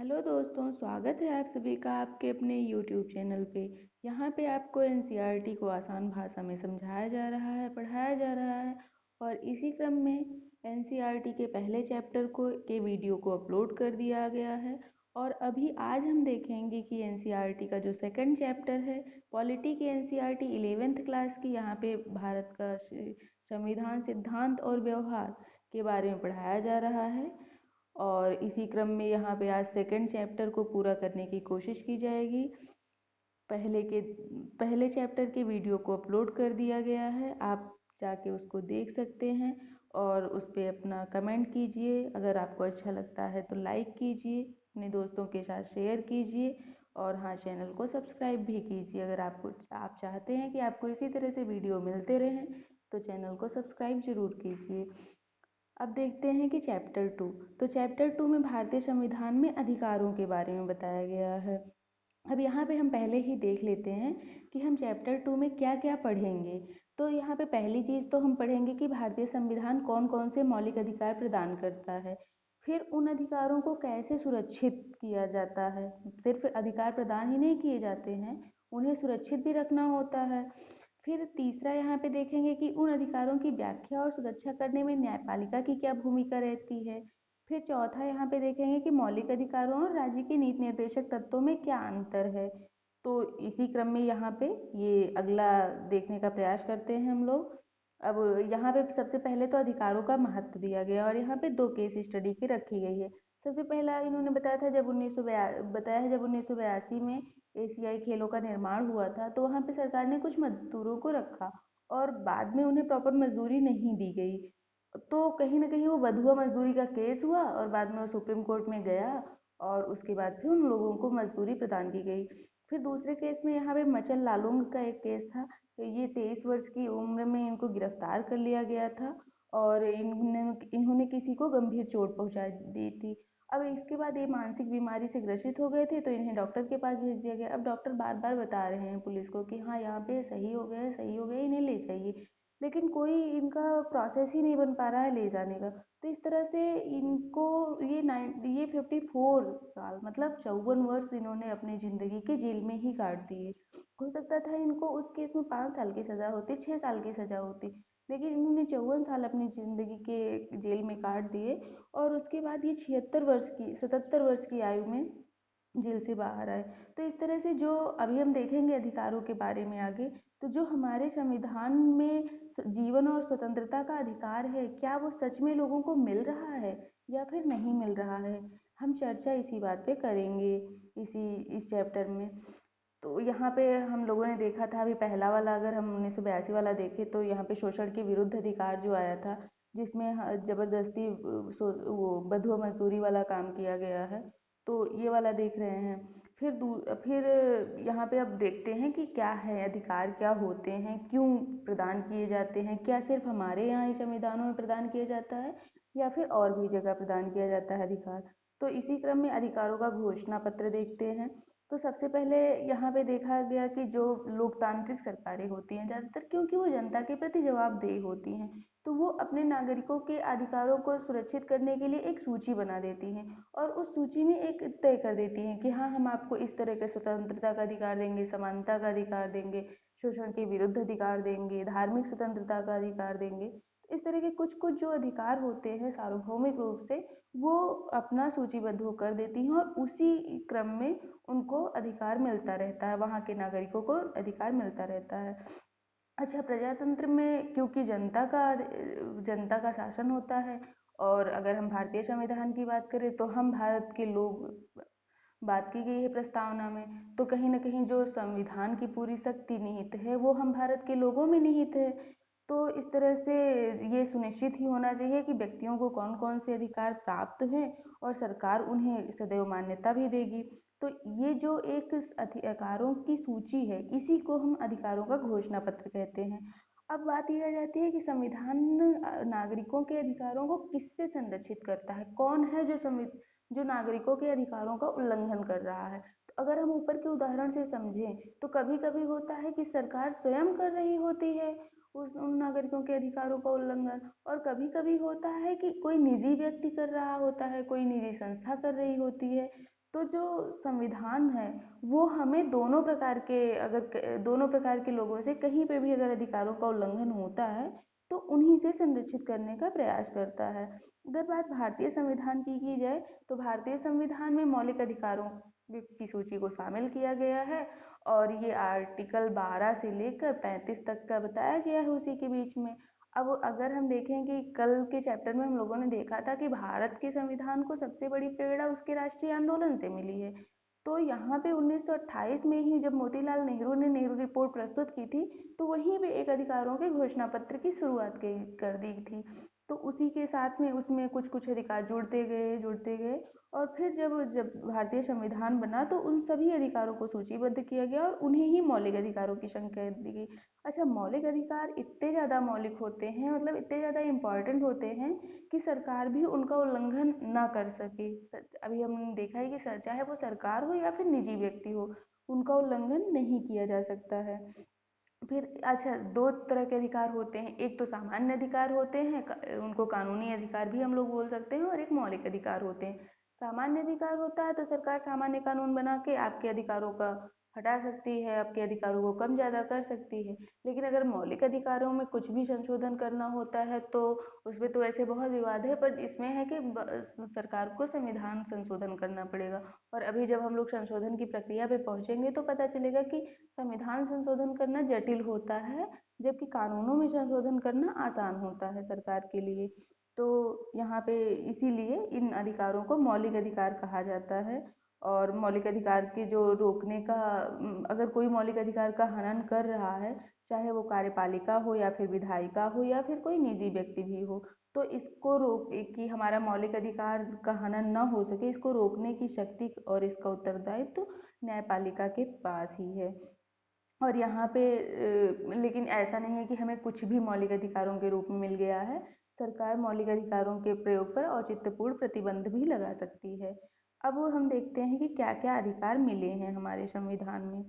Hello दोस्तों, स्वागत है आप सभी का आपके अपने यूट्यूब चैनल पे। यहाँ पे आपको एनसीईआरटी को आसान भाषा में समझाया जा रहा है, पढ़ाया जा रहा है। और इसी क्रम में एनसीईआरटी के पहले चैप्टर के वीडियो को अपलोड कर दिया गया है। और अभी आज हम देखेंगे कि एनसीईआरटी का जो सेकंड चैप्टर है, पॉलिटी की एनसीईआरटी 11th क्लास की, यहाँ पे भारत का संविधान, सिद्धांत और व्यवहार के बारे में पढ़ाया जा रहा है। और इसी क्रम में यहाँ पे आज सेकंड चैप्टर को पूरा करने की कोशिश की जाएगी। पहले चैप्टर के वीडियो को अपलोड कर दिया गया है, आप जाके उसको देख सकते हैं। और उस पर अपना कमेंट कीजिए, अगर आपको अच्छा लगता है तो लाइक कीजिए, अपने दोस्तों के साथ शेयर कीजिए। और हाँ, चैनल को सब्सक्राइब भी कीजिए। अगर आप चाहते हैं कि आपको इसी तरह से वीडियो मिलते रहें तो चैनल को सब्सक्राइब जरूर कीजिए। अब देखते हैं कि चैप्टर 2। तो चैप्टर 2 में भारतीय संविधान में अधिकारों के बारे में बताया गया है। अब यहाँ पे हम पहले ही देख लेते हैं कि हम चैप्टर 2 में क्या क्या पढ़ेंगे। तो यहाँ पे पहली चीज़ तो हम पढ़ेंगे कि भारतीय संविधान कौन कौन से मौलिक अधिकार प्रदान करता है। फिर उन अधिकारों को कैसे सुरक्षित किया जाता है। सिर्फ अधिकार प्रदान ही नहीं किए जाते हैं, उन्हें सुरक्षित भी रखना होता है। फिर तीसरा यहाँ पे देखेंगे कि उन अधिकारों की व्याख्या और सुरक्षा करने में न्यायपालिका की क्या भूमिका रहती है। फिर चौथा यहाँ पे देखेंगे कि मौलिक अधिकारों और राज्य के नीति निर्देशक तत्वों में क्या अंतर है। तो इसी क्रम में यहाँ पे ये अगला देखने का प्रयास करते हैं हम लोग। अब यहाँ पे सबसे पहले तो अधिकारों का महत्व दिया गया और यहाँ पे दो केस स्टडी की रखी गई है। सबसे पहला इन्होंने बताया था जब 1982 में एशियाई खेलों का निर्माण हुआ था, तो वहाँ पे सरकार ने कुछ मजदूरों को रखा और बाद में उन्हें प्रॉपर मजदूरी नहीं दी गई। तो कहीं ना कहीं वो बंधुआ मजदूरी का केस हुआ और बाद में वो सुप्रीम कोर्ट में गया और उसके बाद फिर उन लोगों को मजदूरी प्रदान की गई। फिर दूसरे केस में यहाँ पे मचन लालुंग का एक केस था। तो ये 23 वर्ष की उम्र में इनको गिरफ्तार कर लिया गया था और इन्होंने किसी को गंभीर चोट पहुंचा दी थी। अब इसके बाद ये मानसिक बीमारी से ग्रसित हो गए थे, तो इन्हें डॉक्टर के पास भेज दिया गया। अब डॉक्टर बार बार बता रहे हैं पुलिस को कि हाँ, यहाँ पे सही हो गए, सही हो गए, इन्हें ले जाइए। लेकिन कोई इनका प्रोसेस ही नहीं बन पा रहा है ले जाने का। तो इस तरह से इनको ये 54 साल मतलब 54 वर्ष इन्होंने अपनी ज़िंदगी के जेल में ही काट दिए। हो सकता था इनको उस केस में 5 साल की सज़ा होती, 6 साल की सज़ा होती, लेकिन इन्होंने 54 साल अपनी ज़िंदगी के जेल में काट दिए। और उसके बाद ये 77 वर्ष की आयु में जेल से बाहर आए। तो इस तरह से जो अभी हम देखेंगे अधिकारों के बारे में आगे, तो जो हमारे संविधान में जीवन और स्वतंत्रता का अधिकार है, क्या वो सच में लोगों को मिल रहा है या फिर नहीं मिल रहा है। हम चर्चा इसी बात पे करेंगे इस चैप्टर में। तो यहाँ पे हम लोगों ने देखा था अभी पहला वाला, अगर हम 1982 वाला देखें तो यहाँ पे शोषण के विरुद्ध अधिकार जो आया था, जिसमें जबरदस्ती वो बंधुआ मजदूरी वाला काम किया गया है। तो ये वाला देख रहे हैं। फिर यहाँ पे अब देखते हैं कि क्या है अधिकार, क्या होते हैं, क्यों प्रदान किए जाते हैं, क्या सिर्फ हमारे यहाँ ही संविधानों में प्रदान किया जाता है या फिर और भी जगह प्रदान किया जाता है अधिकार। तो इसी क्रम में अधिकारों का घोषणा पत्र देखते हैं। तो सबसे पहले यहाँ पे देखा गया कि जो लोकतांत्रिक सरकारें होती हैं ज़्यादातर, क्योंकि वो जनता के प्रति जवाबदेह होती हैं, तो वो अपने नागरिकों के अधिकारों को सुरक्षित करने के लिए एक सूची बना देती हैं और उस सूची में एक तय कर देती हैं कि हाँ, हम आपको इस तरह के स्वतंत्रता का अधिकार देंगे, समानता का अधिकार देंगे, शोषण के विरुद्ध अधिकार देंगे, धार्मिक स्वतंत्रता का अधिकार देंगे। इस तरह के कुछ कुछ जो अधिकार होते हैं सार्वभौमिक रूप से, वो अपना सूचीबद्ध होकर देती हैं और उसी क्रम में उनको अधिकार मिलता रहता है, वहाँ के नागरिकों को अधिकार मिलता रहता है। अच्छा, प्रजातंत्र में क्योंकि जनता का शासन होता है। और अगर हम भारतीय संविधान की बात करें तो हम भारत के लोग बात की गई है प्रस्तावना में, तो कहीं ना कहीं जो संविधान की पूरी शक्ति निहित है वो हम भारत के लोगों में निहित है। तो इस तरह से ये सुनिश्चित ही होना चाहिए कि व्यक्तियों को कौन कौन से अधिकार प्राप्त हैं और सरकार उन्हें सदैव मान्यता भी देगी। तो ये जो एक अधिकारों की सूची है, इसी को हम अधिकारों का घोषणा पत्र कहते हैं। अब बात यह आ जाती है कि संविधान नागरिकों के अधिकारों को किससे संरक्षित करता है, कौन है जो नागरिकों के अधिकारों का उल्लंघन कर रहा है। तो अगर हम ऊपर के उदाहरण से समझें तो कभी कभी होता है कि सरकार स्वयं कर रही होती है उन नागरिकों के अधिकारों का उल्लंघन, और कभी कभी होता है कि कोई निजी व्यक्ति कर रहा होता है, कोई निजी संस्था कर रही होती है। तो जो संविधान है वो हमें दोनों प्रकार के, दोनों प्रकार के लोगों से कहीं पे भी अगर अधिकारों का उल्लंघन होता है तो उन्हीं से संरक्षित करने का प्रयास करता है। अगर बात भारतीय संविधान की जाए तो भारतीय संविधान में मौलिक अधिकारों की सूची को शामिल किया गया है, और ये आर्टिकल 12 से लेकर 35 तक का बताया गया है उसी के बीच में। अब अगर हम देखें कि कल के चैप्टर में हम लोगों ने देखा था कि भारत के संविधान को सबसे बड़ी प्रेरणा उसके राष्ट्रीय आंदोलन से मिली है। तो यहाँ पे 1928 में ही जब मोतीलाल नेहरू ने नेहरू रिपोर्ट प्रस्तुत की थी, तो वहीं पे एक अधिकारों के घोषणा पत्र की शुरुआत कर दी थी। तो उसी के साथ में उसमें कुछ कुछ अधिकार जुड़ते गए, और फिर जब जब भारतीय संविधान बना तो उन सभी अधिकारों को सूचीबद्ध किया गया और उन्हें ही मौलिक अधिकारों की संज्ञा दी गई। अच्छा, मौलिक अधिकार इतने ज़्यादा मौलिक होते हैं, मतलब इतने ज़्यादा इम्पोर्टेंट होते हैं कि सरकार भी उनका उल्लंघन ना कर सके। अभी हमने देखा है कि चाहे वो सरकार हो या फिर निजी व्यक्ति हो, उनका उल्लंघन नहीं किया जा सकता है। फिर अच्छा, दो तरह के अधिकार होते हैं, एक तो सामान्य अधिकार होते हैं, उनको कानूनी अधिकार भी हम लोग बोल सकते हैं, और एक मौलिक अधिकार होते हैं। सामान्य अधिकार होता है तो सरकार सामान्य कानून बना के आपके अधिकारों का हटा सकती है, आपके अधिकारों को कम ज़्यादा कर सकती है। लेकिन अगर मौलिक अधिकारों में कुछ भी संशोधन करना होता है तो उसमें तो ऐसे बहुत विवाद है, पर इसमें है कि सरकार को संविधान संशोधन करना पड़ेगा। और अभी जब हम लोग संशोधन की प्रक्रिया पे पहुंचेंगे तो पता चलेगा कि संविधान संशोधन करना जटिल होता है, जबकि कानूनों में संशोधन करना आसान होता है सरकार के लिए। तो यहाँ पे इसीलिए इन अधिकारों को मौलिक अधिकार कहा जाता है। और मौलिक अधिकार के जो रोकने का, अगर कोई मौलिक अधिकार का हनन कर रहा है, चाहे वो कार्यपालिका हो या फिर विधायिका हो या फिर कोई निजी व्यक्ति भी हो, तो इसको रोक कि हमारा मौलिक अधिकार का हनन न हो सके, इसको रोकने की शक्ति और इसका उत्तरदायित्व न्यायपालिका के पास ही है। और यहाँ पे लेकिन ऐसा नहीं है कि हमें कुछ भी मौलिक अधिकारों के रूप में मिल गया है। सरकार मौलिक अधिकारों के प्रयोग पर औचित्यपूर्ण प्रतिबंध भी लगा सकती है। अब हम देखते हैं कि क्या क्या अधिकार मिले हैं हमारे संविधान में।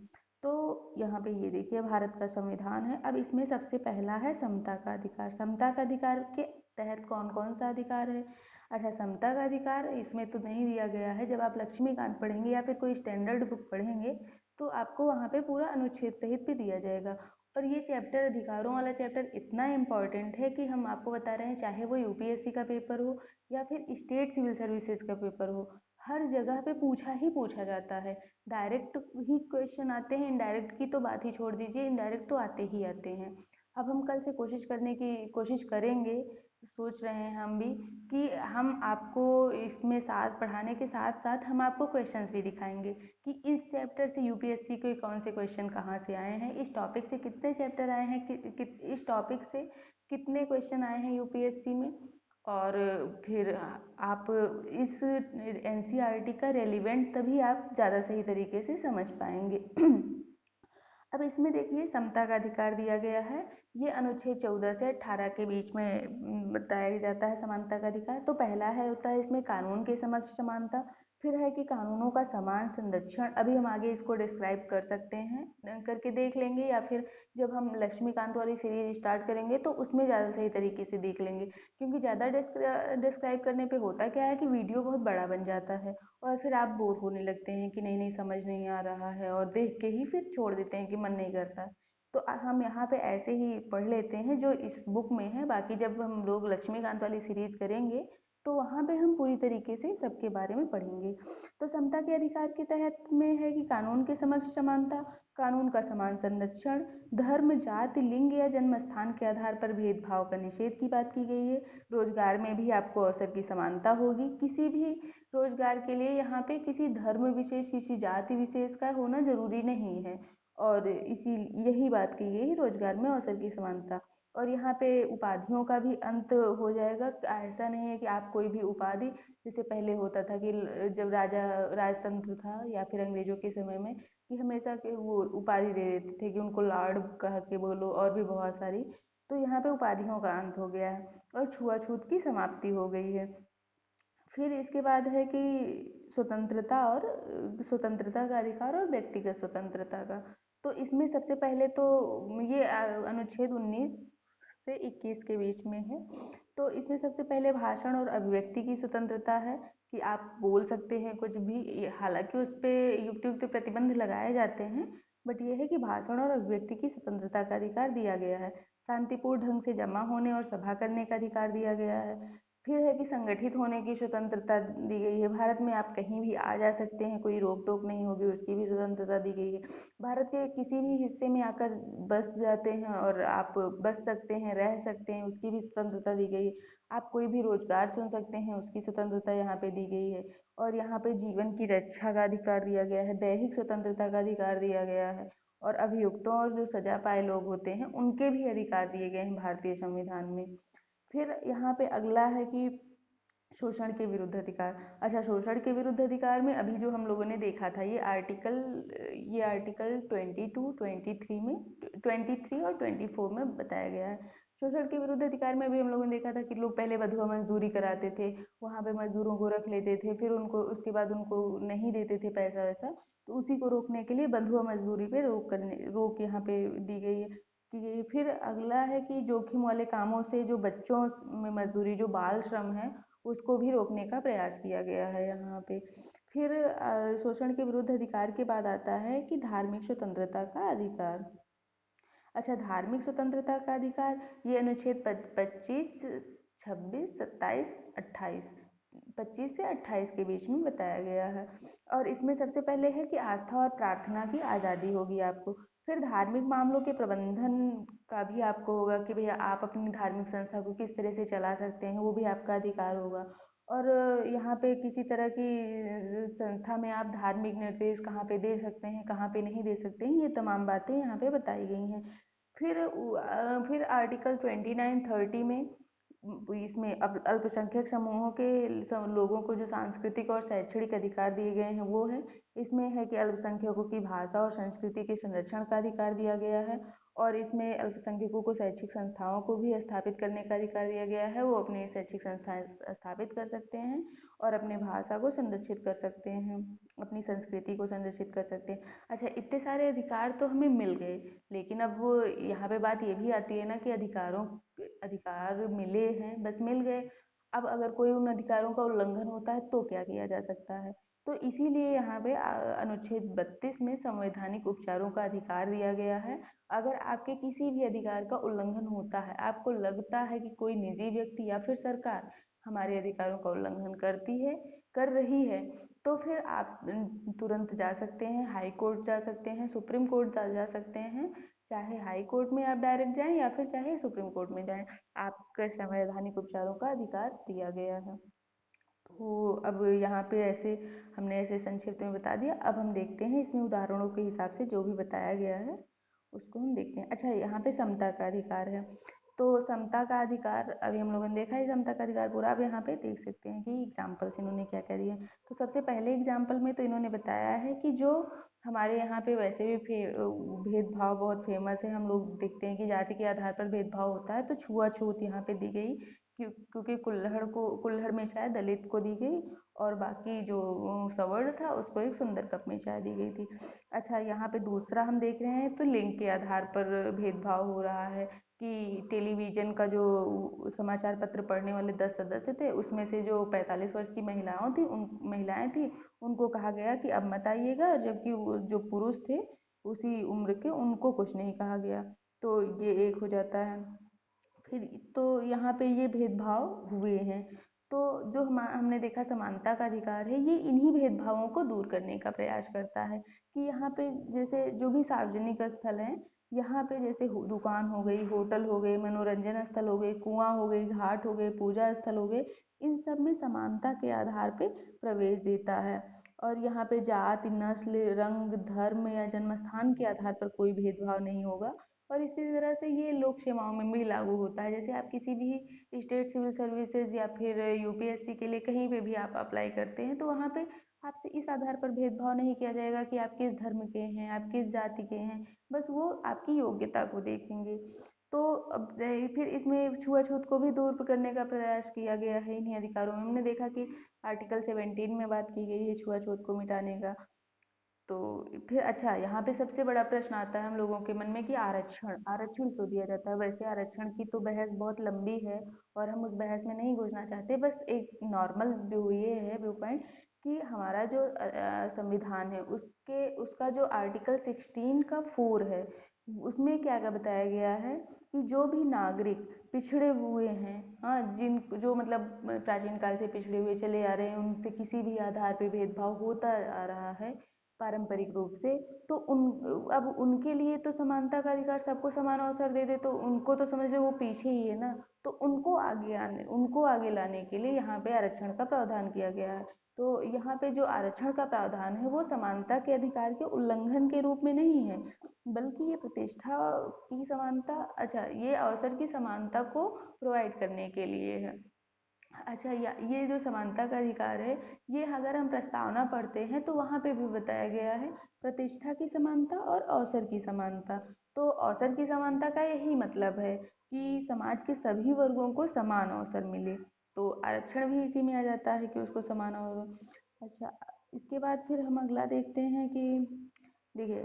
तो यहाँ पे ये देखिए, भारत का संविधान है। अब इसमें सबसे पहला है समता का अधिकार। समता का अधिकार के तहत कौन कौन सा अधिकार है? अच्छा, समता का अधिकार इसमें तो नहीं दिया गया है। जब आप लक्ष्मीकांत पढ़ेंगे या फिर कोई स्टैंडर्ड बुक पढ़ेंगे तो आपको वहाँ पे पूरा अनुच्छेद सहित भी दिया जाएगा। और ये चैप्टर, अधिकारों वाला चैप्टर, इतना इम्पॉर्टेंट है कि हम आपको बता रहे हैं, चाहे वो यूपीएससी का पेपर हो या फिर स्टेट सिविल सर्विसेज का पेपर हो, हर जगह पे पूछा ही पूछा जाता है। डायरेक्ट ही क्वेश्चन आते हैं, इनडायरेक्ट की तो बात ही छोड़ दीजिए, इनडायरेक्ट तो आते ही आते हैं। अब हम कल से कोशिश करेंगे, सोच रहे हैं हम भी, कि हम आपको इसमें साथ पढ़ाने के साथ साथ हम आपको क्वेश्चंस भी दिखाएंगे कि इस चैप्टर से यूपीएससी के कौन से क्वेश्चन कहाँ से आए हैं, इस टॉपिक से कितने चैप्टर आए हैं, इस टॉपिक से कितने क्वेश्चन आए हैं यूपीएससी में। और फिर आप इस एनसीईआरटी का रेलिवेंट तभी आप ज़्यादा सही तरीके से समझ पाएंगे। अब इसमें देखिए, समता का अधिकार दिया गया है। ये अनुच्छेद 14 से 18 के बीच में बताया जाता है समानता का अधिकार। तो पहला है, होता है इसमें कानून के समक्ष समानता। फिर है कि कानूनों का समान संरक्षण। अभी हम आगे इसको डिस्क्राइब कर सकते हैं, करके देख लेंगे, या फिर जब हम लक्ष्मीकांत वाली सीरीज स्टार्ट करेंगे तो उसमें ज़्यादा सही तरीके से देख लेंगे। क्योंकि ज़्यादा डिस्क्राइब करने पे होता क्या है कि वीडियो बहुत बड़ा बन जाता है, और फिर आप बोर होने लगते हैं कि नहीं नहीं समझ नहीं आ रहा है, और देख के ही फिर छोड़ देते हैं कि मन नहीं करता। तो हम यहाँ पे ऐसे ही पढ़ लेते हैं जो इस बुक में है। बाकी जब हम लोग लक्ष्मीकांत वाली सीरीज करेंगे तो वहाँ पे हम पूरी तरीके से सबके बारे में पढ़ेंगे। तो समता के अधिकार के तहत में है कि कानून के समक्ष समानता, कानून का समान संरक्षण, धर्म, जाति, लिंग या जन्म स्थान के आधार पर भेदभाव का निषेध की बात की गई है। रोजगार में भी आपको अवसर की समानता होगी। किसी भी रोजगार के लिए यहाँ पे किसी धर्म विशेष, किसी जाति विशेष का होना जरूरी नहीं है। और इसी यही बात की गई, रोजगार में अवसर की समानता। और यहाँ पे उपाधियों का भी अंत हो जाएगा। ऐसा नहीं है कि आप कोई भी उपाधि, जैसे पहले होता था कि जब राजतंत्र था या फिर अंग्रेजों के समय में, कि हमेशा के वो उपाधि दे देते थे कि उनको लॉर्ड कह के बोलो, और भी बहुत सारी। तो यहाँ पे उपाधियों का अंत हो गया है और छुआछूत की समाप्ति हो गई है। फिर इसके बाद है कि स्वतंत्रता का अधिकार और व्यक्तिगत स्वतंत्रता का। तो इसमें सबसे पहले तो ये अनुच्छेद 19 से 21 के बीच में है। तो इसमें सबसे पहले भाषण और अभिव्यक्ति की स्वतंत्रता है, कि आप बोल सकते हैं कुछ भी, हालांकि उस पे युक्त युक्त प्रतिबंध लगाए जाते हैं, बट ये है कि भाषण और अभिव्यक्ति की स्वतंत्रता का अधिकार दिया गया है। शांतिपूर्ण ढंग से जमा होने और सभा करने का अधिकार दिया गया है। फिर है कि संगठित होने की स्वतंत्रता दी गई है। भारत में आप कहीं भी आ जा सकते हैं, कोई रोक टोक नहीं होगी, उसकी भी स्वतंत्रता दी गई है। भारत के किसी भी हिस्से में आकर बस जाते हैं और आप बस सकते हैं, रह सकते हैं, उसकी भी स्वतंत्रता दी गई है। आप कोई भी रोजगार चुन सकते हैं, उसकी स्वतंत्रता यहाँ पे दी गई है। और यहाँ पे जीवन की रक्षा का अधिकार दिया गया है, दैहिक स्वतंत्रता का अधिकार दिया गया है। और अभियुक्तों और जो सजा पाए लोग होते हैं उनके भी अधिकार दिए गए हैं भारतीय संविधान में। फिर यहाँ पे अगला है कि शोषण के विरुद्ध अधिकार। अच्छा, शोषण के विरुद्ध अधिकार में अभी जो हम लोगों ने देखा था, ये आर्टिकल 22, 23 में, 23 और 24 में बताया गया है। शोषण के विरुद्ध अधिकार में भी हम लोगों ने देखा था कि लोग पहले बंधुआ मजदूरी कराते थे, वहाँ पे मजदूरों को रख लेते थे, फिर उनको उसके बाद उनको नहीं देते थे पैसा वैसा, तो उसी को रोकने के लिए बंधुआ मजदूरी पे रोक यहाँ पे दी गई है। कि फिर अगला है कि जोखिम वाले कामों से जो बच्चों में मजदूरी, जो बाल श्रम है, उसको भी रोकने का प्रयास किया गया है यहाँ पे। फिर शोषण के विरुद्ध अधिकार के बाद आता है कि धार्मिक स्वतंत्रता का अधिकार। अच्छा, धार्मिक स्वतंत्रता का अधिकार, ये अनुच्छेद 25, 26, 27, 28, 25 से 28 के बीच में बताया गया है। और इसमें सबसे पहले है कि आस्था और प्रार्थना की आज़ादी होगी आपको। फिर धार्मिक मामलों के प्रबंधन का भी आपको होगा कि भैया आप अपनी धार्मिक संस्था को किस तरह से चला सकते हैं, वो भी आपका अधिकार होगा। और यहाँ पे किसी तरह की संस्था में आप धार्मिक निर्देश कहाँ पे दे सकते हैं, कहाँ पे नहीं दे सकते हैं, ये तमाम बातें यहाँ पे बताई गई हैं। फिर आर्टिकल 29, 30 में इसमें अल्पसंख्यक समूहों के लोगों को जो सांस्कृतिक और शैक्षणिक अधिकार दिए गए हैं वो है। इसमें है कि अल्पसंख्यकों की भाषा और संस्कृति के संरक्षण का अधिकार दिया गया है। और इसमें अल्पसंख्यकों को शैक्षिक संस्थाओं को भी स्थापित करने का अधिकार दिया गया है, वो अपनी शैक्षिक संस्थाएं स्थापित कर सकते हैं और अपनी भाषा को संरक्षित कर सकते हैं, अपनी संस्कृति को संरक्षित कर सकते हैं। अच्छा, इतने सारे अधिकार तो हमें मिल गए, लेकिन अब वो यहाँ पे बात ये भी आती है ना कि अधिकार मिले हैं, बस मिल गए। अब अगर कोई उन अधिकारों का उल्लंघन होता है तो क्या किया जा सकता है? तो इसीलिए यहाँ पे अनुच्छेद 32 में संवैधानिक उपचारों का अधिकार दिया गया है। अगर आपके किसी भी अधिकार का उल्लंघन होता है, आपको लगता है कि कोई निजी व्यक्ति या फिर सरकार हमारे अधिकारों का उल्लंघन कर रही है, तो फिर आप तुरंत जा सकते हैं, हाई कोर्ट जा सकते हैं, सुप्रीम कोर्ट जा सकते हैं। चाहे हाई कोर्ट में आप डायरेक्ट जाएं या फिर चाहे सुप्रीम कोर्ट में जाएं, आपके संवैधानिक उपचारों का अधिकार दिया गया है। तो अब यहाँ पे हमने ऐसे संक्षिप्त में बता दिया। अब हम देखते हैं इसमें उदाहरणों के हिसाब से जो भी बताया गया है उसको हम देखते हैं। अच्छा, यहाँ पे समता का अधिकार है। तो समता का अधिकार अभी हम लोगों ने देखा है, समता का अधिकार पूरा। अब यहाँ पे देख सकते हैं कि एग्जाम्पल्स इन्होंने क्या क्या दिए। तो सबसे पहले एग्जाम्पल में तो इन्होंने बताया है कि जो हमारे यहाँ पे वैसे भी भेदभाव बहुत फेमस है, हम लोग देखते हैं कि जाति के आधार पर भेदभाव होता है, तो छुआछूत यहाँ पे दी गई। क्योंकि कुल्हड़ में चाय दलित को दी गई और बाकी जो सवर्ण था उसको एक सुंदर कप में चाय दी गई थी। अच्छा, यहाँ पे दूसरा हम देख रहे हैं तो लिंग के आधार पर भेदभाव हो रहा है कि टेलीविजन का जो समाचार पत्र पढ़ने वाले 10 सदस्य थे, उसमें से जो 45 वर्ष की महिलाएं थी, उनको कहा गया कि अब मत आइएगा, जबकि वो जो पुरुष थे उसी उम्र के, उनको कुछ नहीं कहा गया। तो ये एक हो जाता है। फिर तो यहाँ पे ये भेदभाव हुए हैं। तो जो हमने देखा समानता का अधिकार है, ये इन्हीं भेदभावों को दूर करने का प्रयास करता है कि यहाँ पे जैसे जो भी सार्वजनिक स्थल हैं, यहाँ पे जैसे दुकान हो गई, होटल हो गए, मनोरंजन स्थल हो गए, कुआं हो गई, घाट हो गए, पूजा स्थल हो गए, इन सब में समानता के आधार पे प्रवेश देता है। और यहाँ पे जाति, नस्ल, रंग, धर्म या जन्म स्थान के आधार पर कोई भेदभाव नहीं होगा। और इसी तरह से ये लोक सेवाओं में भी लागू होता है। जैसे आप किसी भी स्टेट सिविल सर्विसेज या फिर यूपीएससी के लिए कहीं पे भी आप अप्लाई करते हैं, तो वहाँ पे आपसे इस आधार पर भेदभाव नहीं किया जाएगा कि आप किस धर्म के हैं, आप किस जाति के हैं, बस वो आपकी योग्यता को देखेंगे। तो अब फिर इसमें छुआछूत को भी दूर करने का प्रयास किया गया है इन्हीं अधिकारों में। हमने देखा कि आर्टिकल 17 में बात की गई है छुआछूत को मिटाने का। तो फिर अच्छा, यहाँ पे सबसे बड़ा प्रश्न आता है हम लोगों के मन में कि आरक्षण आरक्षण क्यों दिया जाता है। वैसे आरक्षण की तो बहस बहुत लंबी है और हम उस बहस में नहीं घुसना चाहते। बस एक नॉर्मल व्यू ये है, व्यू पॉइंट, कि हमारा जो संविधान है उसके उसका जो आर्टिकल 16 का 4 है, उसमें क्या क्या बताया गया है कि जो भी नागरिक पिछड़े हुए हैं, हाँ, जिन जो मतलब प्राचीन काल से पिछड़े हुए चले आ रहे हैं, उनसे किसी भी आधार पे भेदभाव होता आ रहा है पारंपरिक रूप से, तो अब उनके लिए तो समानता का अधिकार, सबको समान अवसर दे दे तो उनको तो समझ लो वो पीछे ही है ना। तो उनको आगे लाने के लिए यहाँ पे आरक्षण का प्रावधान किया गया है। तो यहाँ पे जो आरक्षण का प्रावधान है वो समानता के अधिकार के उल्लंघन के रूप में नहीं है, बल्कि ये प्रतिष्ठा की समानता, अच्छा, ये अवसर की समानता को प्रोवाइड करने के लिए है। अच्छा, ये जो समानता का अधिकार है, ये अगर हम प्रस्तावना पढ़ते हैं तो वहाँ पे भी बताया गया है प्रतिष्ठा की समानता और अवसर की समानता। तो अवसर की समानता का यही मतलब है कि समाज के सभी वर्गों को समान अवसर मिले। तो आरक्षण भी इसी में आ जाता है कि उसको समान अवसर। अच्छा, इसके बाद फिर हम अगला देखते हैं कि देखिए,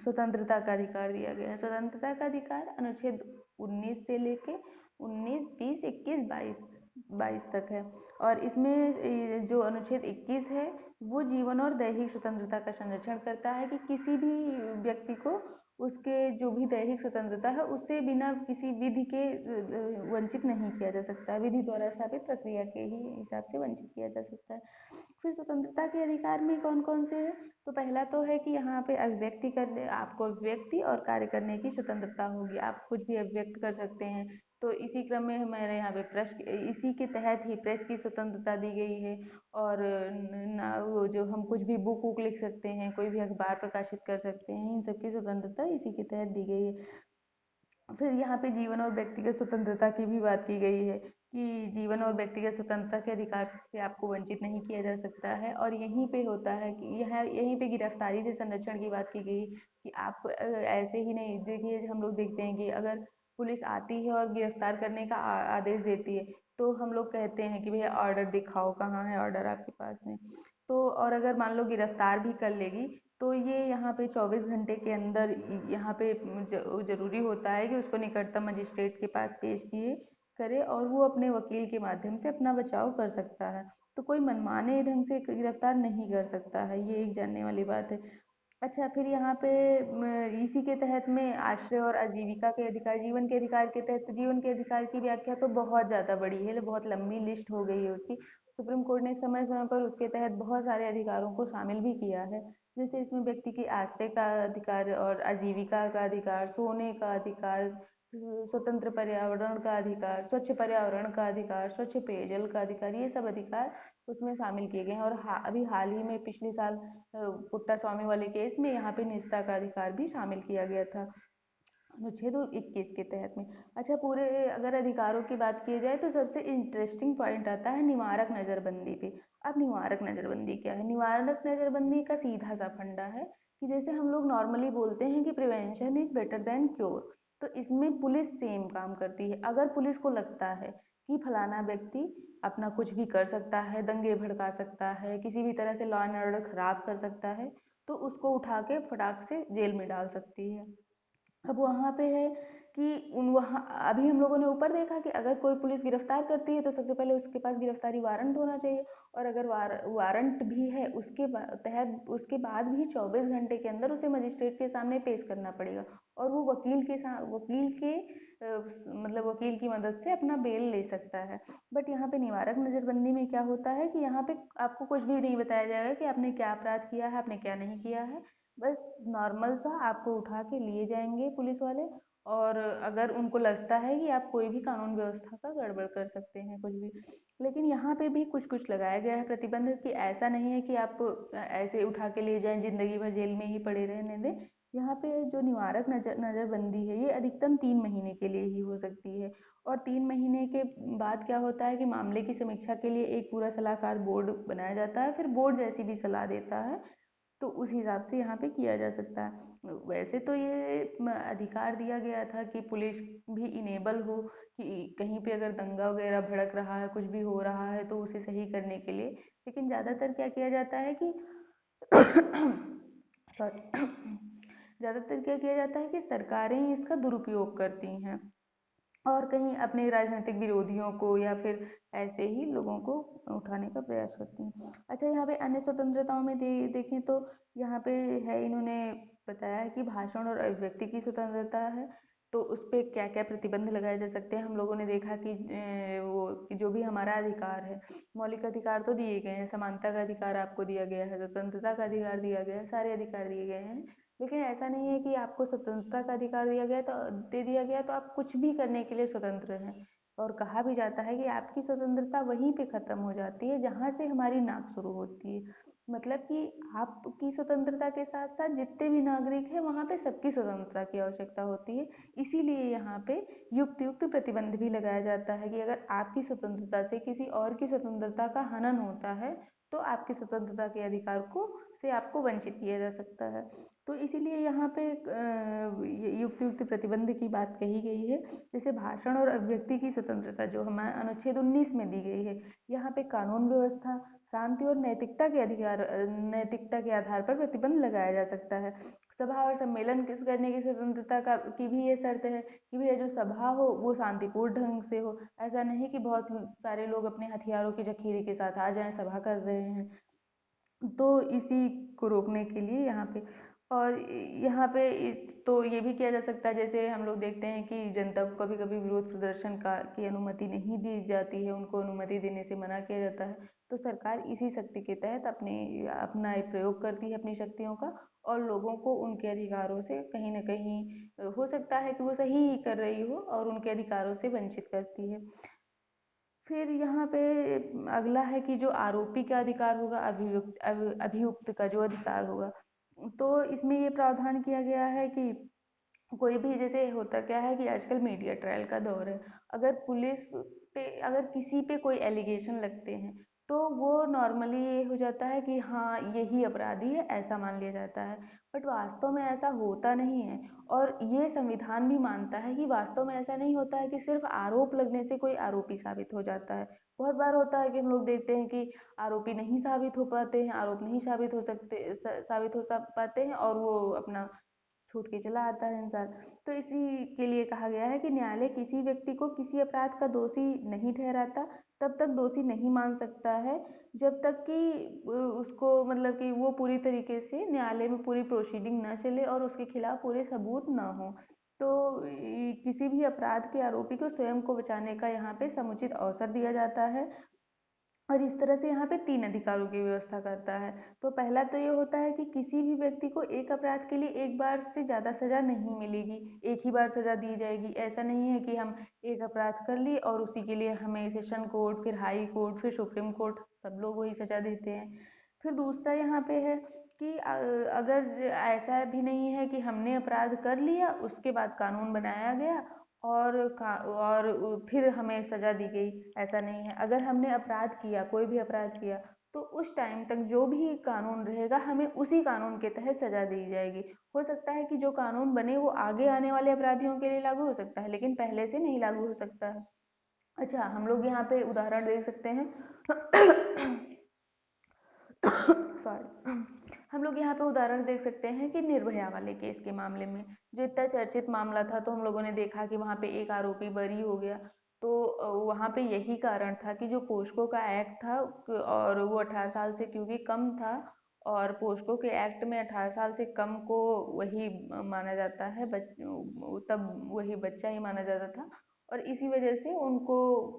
स्वतंत्रता का अधिकार दिया गया है। स्वतंत्रता का अधिकार अनुच्छेद 19 से लेके 19, 20, 21, 22 तक है। और इसमें जो अनुच्छेद 21 है वो जीवन और दैहिक स्वतंत्रता का संरक्षण करता है कि किसी भी व्यक्ति को उसके जो भी दैहिक स्वतंत्रता है उससे बिना किसी विधि के वंचित नहीं किया जा सकता है। विधि द्वारा स्थापित प्रक्रिया के ही हिसाब से वंचित किया जा सकता है। फिर स्वतंत्रता के अधिकार में कौन कौन से हैं? तो पहला तो है कि यहाँ पे अभिव्यक्ति करने, आपको अभिव्यक्ति और कार्य करने की स्वतंत्रता होगी। आप कुछ भी अभिव्यक्त कर सकते हैं। तो इसी क्रम में हमारे यहाँ पे प्रेस, इसी के तहत ही प्रेस की स्वतंत्रता दी गई है। और वो जो हम कुछ भी बुक वुक लिख सकते हैं, कोई भी अखबार प्रकाशित कर सकते हैं, इन सबकी स्वतंत्रता इसी के तहत दी गई है। फिर यहाँ पे जीवन और व्यक्तिगत स्वतंत्रता की भी बात की गई है कि जीवन और व्यक्तिगत स्वतंत्रता के अधिकार से आपको वंचित नहीं किया जा सकता है। और यहीं पे होता है कि यहीं पे गिरफ्तारी से संरक्षण की बात की गई कि आप ऐसे ही नहीं, देखिए हम लोग देखते हैं कि अगर पुलिस आती है और गिरफ्तार करने का आदेश देती है तो हम लोग कहते हैं कि भैया ऑर्डर दिखाओ, कहाँ है ऑर्डर आपके पास में। तो और अगर मान लो गिरफ्तार भी कर लेगी तो ये यहाँ पे 24 घंटे के अंदर यहाँ पे जरूरी होता है कि उसको निकटतम मजिस्ट्रेट के पास पेश किए करे और वो अपने वकील के माध्यम से अपना बचाव कर सकता है। तो कोई मनमाने ढंग से गिरफ्तार नहीं कर सकता है, ये एक जानने वाली बात है। अच्छा, फिर यहाँ पे इसी के तहत में आश्रय और आजीविका के अधिकार, जीवन के अधिकार के तहत, जीवन के अधिकार की व्याख्या तो बहुत ज़्यादा बड़ी है, बहुत लंबी लिस्ट हो गई है उसकी। सुप्रीम कोर्ट ने समय समय पर उसके तहत बहुत सारे अधिकारों को शामिल भी किया है। जैसे इसमें व्यक्ति की आश्रय का अधिकार और आजीविका का अधिकार, सोने का अधिकार, स्वतंत्र पर्यावरण का अधिकार, स्वच्छ पर्यावरण का अधिकार, स्वच्छ पेयजल का अधिकार, ये सब अधिकार उसमें शामिल किए गए हैं। और अभी हाल ही में पिछले साल पुट्टा स्वामी वाले केस में यहाँ पे निजता का अधिकार भी शामिल किया गया था अनुच्छेद 21 के तहत में। अच्छा, पूरे अगर अधिकारों की बात की जाए तो सबसे इंटरेस्टिंग पॉइंट आता है निवारक नज़रबंदी पे। अब निवारक नज़रबंदी क्या है? निवारक नज़रबंदी का सीधा सा फंडा है कि जैसे हम लोग नॉर्मली बोलते हैं कि prevention is better than cure, तो इसमें पुलिस सेम काम करती है। अगर पुलिस को लगता है कि फलाना व्यक्ति अपना कुछ भी कर सकता है, दंगे भड़का सकता है, किसी भी तरह से लॉ एंड ऑर्डर खराब कर सकता है, तो उसको उठा के फटाक से जेल में डाल सकती है। अब वहाँ पे है कि उन वहाँ अभी हम लोगों ने ऊपर देखा कि अगर कोई पुलिस गिरफ्तार करती है तो सबसे पहले उसके पास गिरफ्तारी वारंट होना चाहिए। और अगर वारंट भी है उसके तहत उसके बाद भी 24 घंटे के अंदर उसे मजिस्ट्रेट के सामने पेश करना पड़ेगा। और वो वकील के मतलब वकील की मदद से अपना बेल ले सकता है। बट यहाँ पे निवारक नज़रबंदी में क्या होता है कि यहाँ पे आपको कुछ भी नहीं बताया जाएगा कि आपने क्या अपराध किया है, आपने क्या नहीं किया है। बस नॉर्मल सा आपको उठा के लिए जाएंगे पुलिस वाले। और अगर उनको लगता है कि आप कोई भी कानून व्यवस्था का गड़बड़ कर सकते हैं कुछ भी, लेकिन यहाँ पे भी कुछ कुछ लगाया गया है प्रतिबंध कि ऐसा नहीं है कि आप ऐसे उठा के ले जाएं, जिंदगी भर जेल में ही पड़े रहने दें। यहाँ पे जो निवारक नज़रबंदी है ये अधिकतम 3 महीने के लिए ही हो सकती है। और 3 महीने के बाद क्या होता है कि मामले की समीक्षा के लिए एक पूरा सलाहकार बोर्ड बनाया जाता है, फिर बोर्ड जैसी भी सलाह देता है तो उस हिसाब से यहाँ पे किया जा सकता है। वैसे तो ये अधिकार दिया गया था कि पुलिस भी इनेबल हो कि कहीं पे अगर दंगा वगैरह भड़क रहा है, कुछ भी हो रहा है तो उसे सही करने के लिए। लेकिन ज़्यादातर क्या किया जाता है कि सॉरी ज़्यादातर क्या किया जाता है कि सरकारें ही इसका दुरुपयोग करती हैं और कहीं अपने राजनीतिक विरोधियों को या फिर ऐसे ही लोगों को उठाने का प्रयास करती हैं। अच्छा, यहाँ पे अन्य स्वतंत्रताओं में देखें तो यहाँ पे है, इन्होंने बताया है कि भाषण और अभिव्यक्ति की स्वतंत्रता है, तो उस पे क्या क्या प्रतिबंध लगाए जा सकते हैं। हम लोगों ने देखा कि वो कि जो भी हमारा अधिकार है, मौलिक अधिकार तो दिए गए हैं, समानता का अधिकार आपको दिया गया है, स्वतंत्रता का अधिकार दिया गया है, सारे अधिकार दिए गए हैं। लेकिन ऐसा नहीं है कि आपको स्वतंत्रता का अधिकार दिया गया तो दे दिया गया तो आप कुछ भी करने के लिए स्वतंत्र हैं। और कहा भी जाता है कि आपकी स्वतंत्रता वहीं पे खत्म हो जाती है जहाँ से हमारी नाक शुरू होती है। मतलब कि आपकी स्वतंत्रता के साथ साथ जितने भी नागरिक हैं वहाँ पे सबकी स्वतंत्रता की आवश्यकता होती है। इसीलिए यहाँ पे युक्त युक्त प्रतिबंध भी लगाया जाता है कि अगर आपकी स्वतंत्रता से किसी और की स्वतंत्रता का हनन होता है तो आपकी स्वतंत्रता के अधिकार को से आपको वंचित किया जा सकता है। तो इसीलिए यहाँ पे युक्त युक्त प्रतिबंध की बात कही गई है। जैसे भाषण और अभिव्यक्ति की स्वतंत्रता जो हमारे अनुच्छेद 19 में दी गई है, यहाँ पे कानून व्यवस्था, शांति और नैतिकता के आधार पर प्रतिबंध लगाया जा सकता है। सभा और सम्मेलन किस करने की स्वतंत्रता का की भी ये शर्त है कि भैया जो सभा हो वो शांतिपूर्ण ढंग से हो। ऐसा नहीं कि बहुत सारे लोग अपने हथियारों की जखीरे के साथ आ जाएं सभा कर रहे हैं। तो इसी को रोकने के लिए यहाँ पे, और यहाँ पे तो ये भी किया जा सकता है, जैसे हम लोग देखते हैं कि जनता को कभी कभी विरोध प्रदर्शन का की अनुमति नहीं दी जाती है, उनको अनुमति देने से मना किया जाता है। तो सरकार इसी शक्ति के तहत अपना एक प्रयोग करती है अपनी शक्तियों का, और लोगों को उनके अधिकारों से कहीं ना कहीं, हो सकता है कि वो सही ही कर रही हो, और उनके अधिकारों से वंचित करती है। फिर यहाँ पे अगला है कि जो आरोपी का अधिकार होगा, अभियुक्त का जो अधिकार होगा, तो इसमें ये प्रावधान किया गया है कि कोई भी, जैसे होता क्या है कि आजकल मीडिया ट्रायल का दौर है, अगर पुलिस पे अगर किसी पे कोई एलिगेशन लगते हैं तो वो नॉर्मली ये हो जाता है कि हाँ यही अपराधी है, ऐसा मान लिया जाता है। बट वास्तव में ऐसा होता नहीं है, और ये संविधान भी मानता है कि वास्तव में ऐसा नहीं होता है कि सिर्फ आरोप लगने से कोई आरोपी साबित हो जाता है। बहुत बार होता है कि हम लोग देखते हैं कि आरोपी नहीं साबित हो पाते हैं, आरोप नहीं साबित हो सकते, साबित हो पाते हैं, और वो अपना छूट के चला आता है इंसान। तो इसी के लिए कहा गया है कि न्यायालय किसी व्यक्ति को किसी अपराध का दोषी नहीं ठहराता, तब तक दोषी नहीं मान सकता है जब तक कि उसको, मतलब कि वो पूरी तरीके से न्यायालय में पूरी प्रोसीडिंग ना चले और उसके खिलाफ पूरे सबूत ना हो। तो किसी भी अपराध के आरोपी को स्वयं को बचाने का यहाँ पे समुचित अवसर दिया जाता है। और इस तरह से यहाँ पे 3 अधिकारों की व्यवस्था करता है। तो पहला तो ये होता है कि किसी भी व्यक्ति को एक अपराध के लिए एक बार से ज़्यादा सज़ा नहीं मिलेगी, एक ही बार सज़ा दी जाएगी। ऐसा नहीं है कि हम एक अपराध कर लिए और उसी के लिए हमें सेशन कोर्ट, फिर हाई कोर्ट, फिर सुप्रीम कोर्ट, सब लोग वही सज़ा देते हैं। फिर दूसरा यहाँ पे है कि अगर ऐसा भी नहीं है कि हमने अपराध कर लिया, उसके बाद कानून बनाया गया और फिर हमें सज़ा दी गई, ऐसा नहीं है। अगर हमने अपराध किया, कोई भी अपराध किया, तो उस टाइम तक जो भी कानून रहेगा हमें उसी कानून के तहत सज़ा दी जाएगी। हो सकता है कि जो कानून बने वो आगे आने वाले अपराधियों के लिए लागू हो सकता है, लेकिन पहले से नहीं लागू हो सकता है। अच्छा, हम लोग यहाँ पे उदाहरण देख सकते हैं सॉरी हम लोग यहाँ पे उदाहरण देख सकते हैं कि निर्भया वाले केस के मामले में, जो इतना चर्चित मामला था, तो हम लोगों ने देखा कि वहाँ पे एक आरोपी बरी हो गया। तो वहाँ पे यही कारण था कि जो पोस्को का एक्ट था, और वो 18 साल से क्योंकि कम था, और पोस्को के एक्ट में 18 साल से कम को वही माना जाता है, तब वही बच्चा ही माना जाता था, और इसी वजह से उनको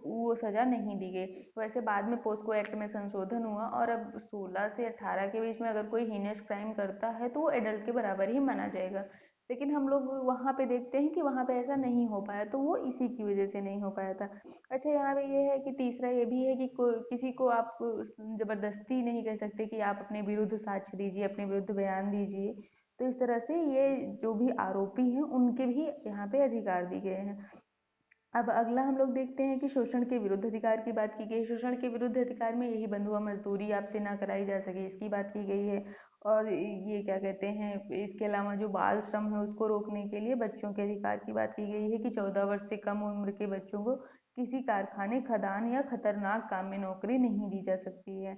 वो सज़ा नहीं दी गई। वैसे बाद में पोस्को एक्ट में संशोधन हुआ, और अब 16 से 18 के बीच में अगर कोई हीनियस क्राइम करता है तो वो एडल्ट के बराबर ही माना जाएगा। लेकिन हम लोग वहाँ पे देखते हैं कि वहाँ पे ऐसा नहीं हो पाया, तो वो इसी की वजह से नहीं हो पाया था। अच्छा, यहाँ पे ये है कि तीसरा ये भी है कि किसी को आप ज़बरदस्ती नहीं कह सकते कि आप अपने विरुद्ध साक्ष्य दीजिए, अपने विरुद्ध बयान दीजिए। तो इस तरह से ये जो भी आरोपी हैं उनके भी यहाँ पे अधिकार दिए गए हैं। अब अगला हम लोग देखते हैं कि शोषण के विरुद्ध अधिकार की बात की गई है। शोषण के विरुद्ध अधिकार में यही बंधुआ मजदूरी आपसे ना कराई जा सके, इसकी बात की गई है। और ये क्या कहते हैं, इसके अलावा जो बाल श्रम है उसको रोकने के लिए बच्चों के अधिकार की बात की गई है कि 14 वर्ष से कम उम्र के बच्चों को किसी कारखाने, खदान या खतरनाक काम में नौकरी नहीं दी जा सकती है।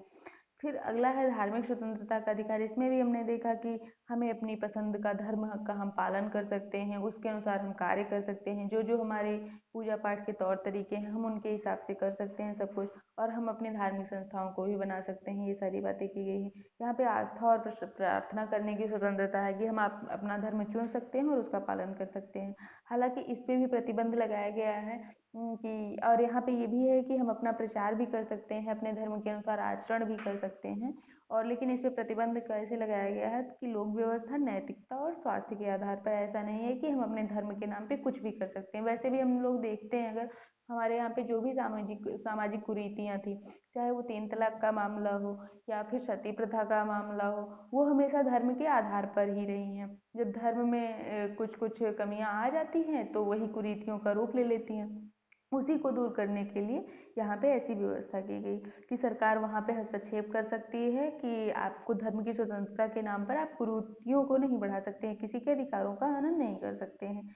फिर अगला है धार्मिक स्वतंत्रता का अधिकार। इसमें भी हमने देखा कि हमें अपनी पसंद का धर्म का हम पालन कर सकते हैं, उसके अनुसार हम कार्य कर सकते हैं, जो जो हमारे पूजा पाठ के तौर तरीके हैं हम उनके हिसाब से कर सकते हैं सब कुछ। और हम अपनी धार्मिक संस्थाओं को भी बना सकते हैं, ये सारी बातें की गई हैं। यहाँ पे आस्था और प्रार्थना करने की स्वतंत्रता है कि हम अपना धर्म चुन सकते हैं और उसका पालन कर सकते हैं। हालांकि इस पे भी प्रतिबंध लगाया गया है कि, और यहाँ पे ये भी है कि हम अपना प्रचार भी कर सकते हैं, अपने धर्म के अनुसार आचरण भी कर सकते हैं। और लेकिन इस पे प्रतिबंध कैसे लगाया गया है कि लोक व्यवस्था, नैतिकता और स्वास्थ्य के आधार पर। ऐसा नहीं है कि हम अपने धर्म के नाम पे कुछ भी कर सकते हैं। वैसे भी हम लोग देखते हैं, अगर हमारे यहाँ पे जो भी सामाजिक सामाजिक कुरीतियाँ थी, चाहे वो 3 तलाक का मामला हो या फिर सती प्रथा का मामला हो, वो हमेशा धर्म के आधार पर ही रही हैं। जब धर्म में कुछ कुछ कमियां आ जाती हैं तो वही कुरीतियों का रूप ले लेती हैं। उसी को दूर करने के लिए यहाँ पे ऐसी व्यवस्था की गई कि सरकार वहाँ पे हस्तक्षेप कर सकती है कि आपको धर्म की स्वतंत्रता के नाम पर आप कुरीतियों को नहीं बढ़ा सकते हैं, किसी के अधिकारों का हनन नहीं कर सकते हैं।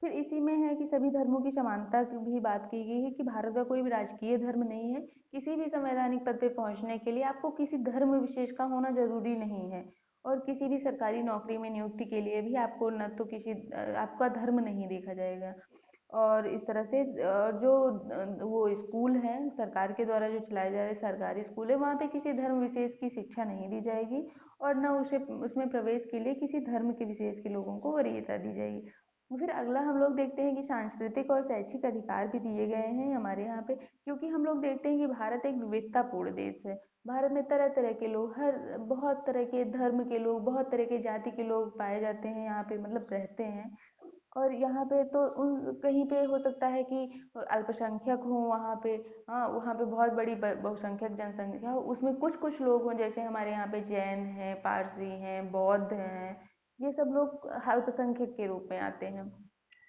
फिर इसी में है कि सभी धर्मों की समानता की भी बात की गई है कि भारत का कोई भी राजकीय धर्म नहीं है। किसी भी संवैधानिक पद पे पहुंचने के लिए आपको किसी धर्म विशेष का होना जरूरी नहीं है। और किसी भी सरकारी नौकरी में नियुक्ति के लिए भी आपको न तो किसी आपका धर्म नहीं देखा जाएगा। और इस तरह से जो वो स्कूल हैं सरकार के द्वारा जो चलाए जा रहे सरकारी स्कूल है, वहाँ पे किसी धर्म विशेष की शिक्षा नहीं दी जाएगी और न उसे उसमें प्रवेश के लिए किसी धर्म के विशेष के लोगों को वरीयता दी जाएगी। फिर अगला हम लोग देखते हैं कि सांस्कृतिक और शैक्षिक अधिकार भी दिए गए हैं हमारे यहाँ पे, क्योंकि हम लोग देखते हैं कि भारत एक विविधतापूर्ण देश है। भारत में तरह तरह के लोग, हर बहुत तरह के धर्म के लोग, बहुत तरह के जाति के लोग पाए जाते हैं यहाँ पे, मतलब रहते हैं। और यहाँ पे तो उन कहीं पे हो सकता है कि अल्पसंख्यक हो वहाँ पे, हाँ वहाँ पे बहुत बड़ी बहुसंख्यक जनसंख्या हो, उसमें कुछ कुछ लोग हों, जैसे हमारे यहाँ पे जैन हैं, पारसी हैं, बौद्ध हैं, ये सब लोग अल्पसंख्यक के रूप में आते हैं।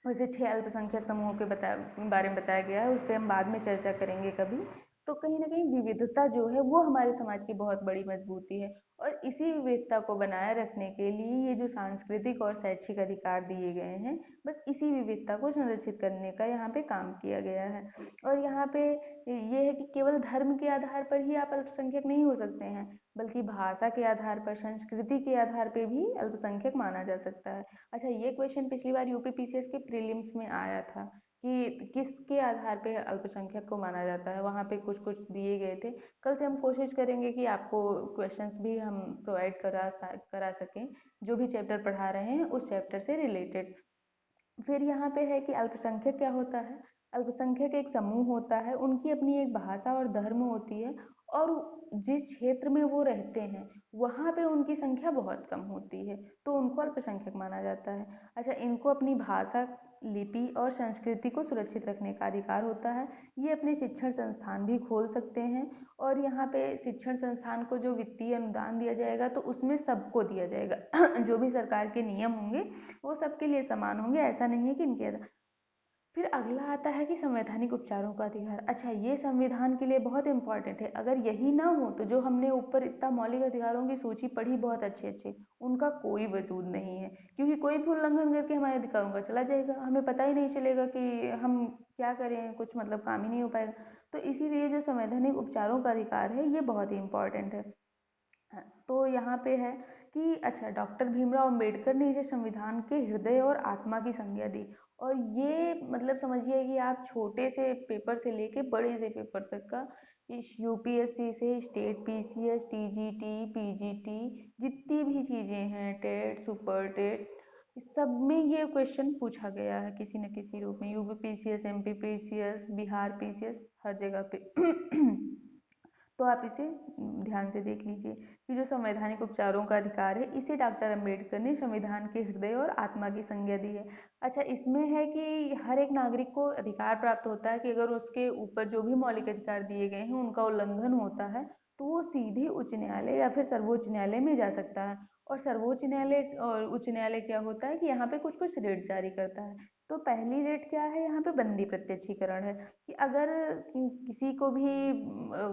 वैसे 6 अल्पसंख्यक समूहों के बारे में बताया गया है, उस पर हम बाद में चर्चा करेंगे कभी। तो कहीं ना कहीं विविधता जो है वो हमारे समाज की बहुत बड़ी मजबूती है। और इसी विविधता को बनाए रखने के लिए ये जो सांस्कृतिक और शैक्षिक अधिकार दिए गए हैं, बस इसी विविधता को संरक्षित करने का यहाँ पे काम किया गया है। और यहाँ पे ये है कि केवल धर्म के आधार पर ही आप अल्पसंख्यक नहीं हो सकते हैं, बल्कि भाषा के आधार पर, संस्कृति के आधार पर भी अल्पसंख्यक माना जा सकता है। अच्छा, ये क्वेश्चन पिछली बार यूपी पीसीएस के प्रीलिम्स में आया था कि किसके आधार पे अल्पसंख्यक को माना जाता है, वहाँ पे कुछ कुछ दिए गए थे। कल से हम कोशिश करेंगे कि आपको क्वेश्चंस भी हम प्रोवाइड करा सकें, जो भी चैप्टर पढ़ा रहे हैं उस चैप्टर से रिलेटेड। फिर यहाँ पे है कि अल्पसंख्यक क्या होता है। अल्पसंख्यक एक समूह होता है, उनकी अपनी एक भाषा और धर्म होती है, और जिस क्षेत्र में वो रहते हैं वहाँ पे उनकी संख्या बहुत कम होती है, तो उनको अल्पसंख्यक माना जाता है। अच्छा, इनको अपनी भाषा, लिपि और संस्कृति को सुरक्षित रखने का अधिकार होता है। ये अपने शिक्षण संस्थान भी खोल सकते हैं, और यहाँ पे शिक्षण संस्थान को जो वित्तीय अनुदान दिया जाएगा तो उसमें सबको दिया जाएगा जो भी सरकार के नियम होंगे वो सबके लिए समान होंगे, ऐसा नहीं है कि इनके। फिर अगला आता है कि संवैधानिक उपचारों का अधिकार। अच्छा, ये संविधान के लिए बहुत इंपॉर्टेंट है। अगर यही ना हो तो जो हमने ऊपर इतना मौलिक अधिकारों की सूची पढ़ी बहुत अच्छे अच्छे, उनका कोई वजूद नहीं है, क्योंकि कोई भी उल्लंघन करके हमारे अधिकारों का चला जाएगा, हमें पता ही नहीं चलेगा कि हम क्या करें, कुछ मतलब काम ही नहीं हो पाएगा। तो इसीलिए जो संवैधानिक उपचारों का अधिकार है ये बहुत ही इंपॉर्टेंट है। हाँ, तो यहाँ पे है कि अच्छा, डॉक्टर भीमराव अंबेडकर ने इसे संविधान के हृदय और आत्मा की संज्ञा दी। और ये मतलब समझिए कि आप छोटे से पेपर से लेके बड़े से पेपर तक का, इस यूपीएससी से स्टेट पीसीएस, टीजीटी, पीजीटी, जितनी भी चीज़ें हैं, टेट, सुपर टेट, इस सब में ये क्वेश्चन पूछा गया है किसी न किसी रूप में। UP PCS, MP PCS, Bihar PCS, हर जगह पे तो आप इसे ध्यान से देख लीजिए कि जो संवैधानिक उपचारों का अधिकार है इसे डॉक्टर अंबेडकर ने संविधान के हृदय और आत्मा की संज्ञा दी है। अच्छा, इसमें है कि हर एक नागरिक को अधिकार प्राप्त होता है कि अगर उसके ऊपर जो भी मौलिक अधिकार दिए गए हैं उनका उल्लंघन होता है तो वो सीधे उच्च न्यायालय या फिर सर्वोच्च न्यायालय में जा सकता है। और सर्वोच्च न्यायालय और उच्च न्यायालय क्या होता है कि यहाँ पे कुछ कुछ रेट जारी करता है। तो पहली रेट क्या है, यहाँ पे बंदी प्रत्यक्षीकरण है कि अगर किसी को भी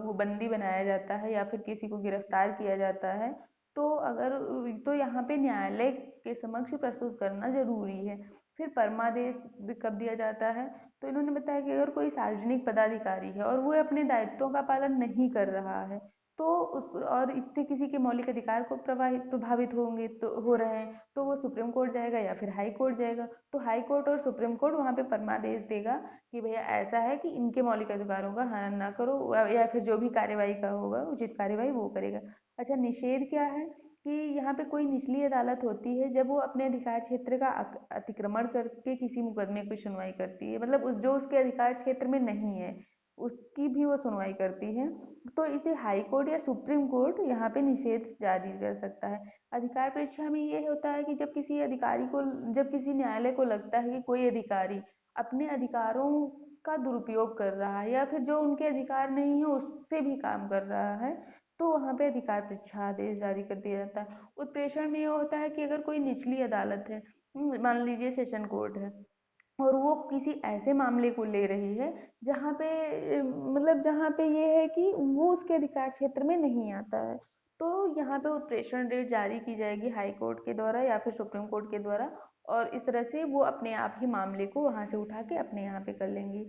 वो बंदी बनाया जाता है या फिर किसी को गिरफ्तार किया जाता है, तो अगर तो यहाँ पे न्यायालय के समक्ष प्रस्तुत करना जरूरी है। फिर परमादेश कब दिया जाता है, तो इन्होंने बताया कि अगर कोई सार्वजनिक पदाधिकारी है और वो अपने दायित्वों का पालन नहीं कर रहा है, तो उस और इससे किसी के मौलिक अधिकार को प्रभावित होंगे तो हो रहे हैं, तो वो सुप्रीम कोर्ट जाएगा या फिर हाई कोर्ट जाएगा। तो हाई कोर्ट और सुप्रीम कोर्ट वहाँ पे फरमादेश देगा कि भैया ऐसा है कि इनके मौलिक अधिकारों का हनन ना करो, या फिर जो भी कार्यवाही का होगा उचित कार्यवाही वो करेगा। अच्छा, निषेध क्या है कि यहाँ पे कोई निचली अदालत होती है जब वो अपने अधिकार क्षेत्र का अतिक्रमण करके किसी मुकदमे की सुनवाई करती है, मतलब जो उसके अधिकार क्षेत्र में नहीं है उसकी भी वो सुनवाई करती है। तो इसे हाई कोर्ट या सुप्रीम कोर्ट यहाँ पे निषेध जारी कर सकता है। अधिकार परीक्षा में ये होता है कि जब किसी न्यायालय को लगता है कि कोई अधिकारी अपने अधिकारों का दुरुपयोग कर रहा है या फिर जो उनके अधिकार नहीं है उससे भी काम कर रहा है, तो वहाँ पे अधिकार परीक्षा आदेश जारी कर दिया जाता है। उत्प्रेषण में ये होता है कि अगर कोई निचली अदालत है, मान लीजिए सेशन कोर्ट है, और वो किसी ऐसे मामले को ले रही है जहाँ पे मतलब जहाँ पे ये है कि वो उसके अधिकार क्षेत्र में नहीं आता है, तो यहाँ पे उत्प्रेषण रेट जारी की जाएगी हाई कोर्ट के द्वारा या फिर सुप्रीम कोर्ट के द्वारा, और इस तरह से वो अपने आप ही मामले को वहाँ से उठा के अपने यहाँ पे कर लेंगी।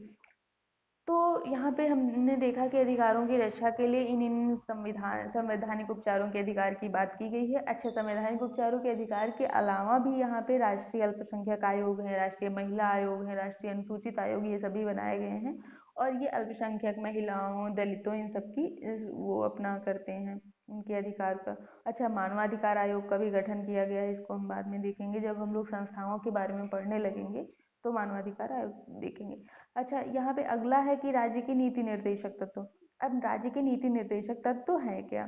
तो यहाँ पे हमने देखा कि अधिकारों की रक्षा के लिए इन इन संवैधानिक उपचारों के अधिकार की बात की गई है। अच्छा, संवैधानिक उपचारों के अधिकार के अलावा भी यहाँ पे राष्ट्रीय अल्पसंख्यक आयोग है, राष्ट्रीय महिला आयोग है, राष्ट्रीय अनुसूचित आयोग, ये सभी बनाए गए हैं, और ये अल्पसंख्यक महिलाओं, दलितों, इन सबकी वो अपना करते हैं इनके अधिकार का। अच्छा, मानवाधिकार आयोग का भी गठन किया गया है, इसको हम बाद में देखेंगे जब हम लोग संस्थाओं के बारे में पढ़ने लगेंगे, तो मानवाधिकार आयोग देखेंगे। अच्छा, यहाँ पे अगला है कि राज्य की नीति निर्देशक तत्व। अब राज्य के नीति निर्देशक तत्व है क्या?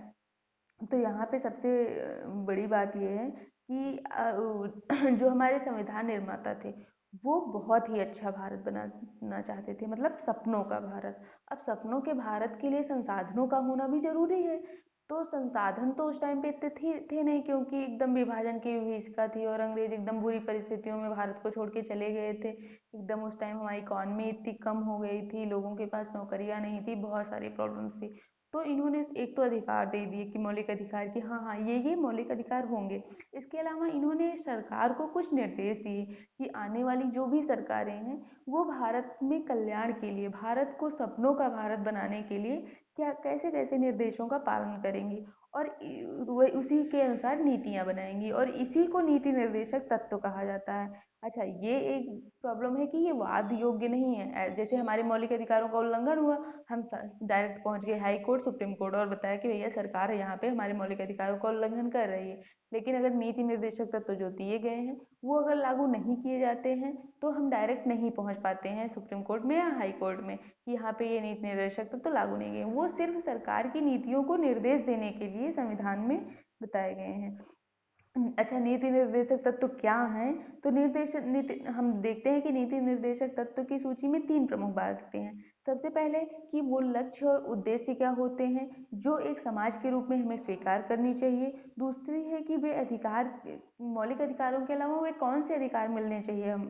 तो यहाँ पे सबसे बड़ी बात ये है कि जो हमारे संविधान निर्माता थे वो बहुत ही अच्छा भारत बनाना चाहते थे, मतलब सपनों का भारत। अब सपनों के भारत के लिए संसाधनों का होना भी जरूरी है। तो संसाधन तो उस टाइम पे इतने थे नहीं, क्योंकि एकदम विभाजन की विभीषिका थी और अंग्रेज एकदम बुरी परिस्थितियों में भारत को छोड़ के चले गए थे। एकदम उस टाइम हमारी इकॉनमी इतनी कम हो गई थी, लोगों के पास नौकरियां नहीं थी, बहुत सारी प्रॉब्लम्स थी। तो इन्होंने एक तो अधिकार दे दिए कि मौलिक अधिकार, कि हाँ हाँ ये मौलिक अधिकार होंगे। इसके अलावा इन्होंने सरकार को कुछ निर्देश दिए कि आने वाली जो भी सरकारें हैं वो भारत में कल्याण के लिए, भारत को सपनों का भारत बनाने के लिए क्या कैसे कैसे निर्देशों का पालन करेंगी, और उसी के अनुसार नीतियां बनाएंगी, और इसी को नीति निर्देशक तत्व कहा जाता है। अच्छा, ये एक प्रॉब्लम है कि ये वाद योग्य नहीं है। जैसे हमारे मौलिक अधिकारों का उल्लंघन हुआ, हम डायरेक्ट पहुंच गए हाई कोर्ट, सुप्रीम कोर्ट, और बताया कि भैया सरकार है यहाँ पे हमारे मौलिक अधिकारों का उल्लंघन कर रही है। लेकिन अगर नीति निर्देशक तत्व जो दिए गए हैं वो अगर लागू नहीं किए जाते हैं, तो हम डायरेक्ट नहीं पहुंच पाते हैं सुप्रीम कोर्ट में या हाई कोर्ट में कि यहाँ पे ये नीति निर्देशक तत्व लागू नहीं गए। वो सिर्फ सरकार की नीतियों को निर्देश देने के लिए संविधान में बताए गए हैं। अच्छा, नीति निर्देशक तत्व क्या हैं? तो निर्देशक नीति हम देखते हैं कि नीति निर्देशक तत्व की सूची में तीन प्रमुख बातें हैं। सबसे पहले कि वो लक्ष्य और उद्देश्य क्या होते हैं जो एक समाज के रूप में हमें स्वीकार करनी चाहिए। दूसरी है कि वे अधिकार, मौलिक अधिकारों के अलावा वे कौन से अधिकार मिलने चाहिए हम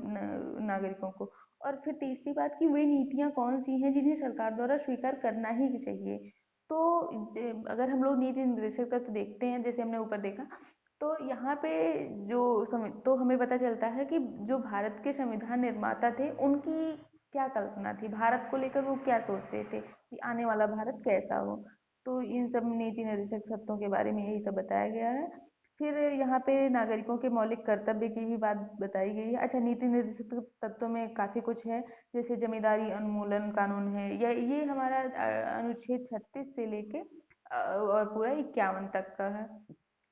नागरिकों को। और फिर तीसरी बात कि वे नीतियाँ कौन सी हैं जिन्हें सरकार द्वारा स्वीकार करना ही चाहिए। तो अगर हम लोग नीति निर्देशक तत्व देखते हैं, जैसे हमने ऊपर देखा, तो यहाँ पे तो हमें पता चलता है कि जो भारत के संविधान निर्माता थे उनकी क्या कल्पना थी, भारत को लेकर वो क्या सोचते थे कि आने वाला भारत कैसा हो। तो इन सब नीति निर्देशक तत्वों के बारे में यही सब बताया गया है। फिर यहाँ पे नागरिकों के मौलिक कर्तव्य की भी बात बताई गई है। अच्छा, नीति निर्देशक तत्वों में काफ़ी कुछ है, जैसे जमींदारी उन्मूलन कानून है, या ये हमारा अनुच्छेद 36 से लेके और पूरा 51 तक का है।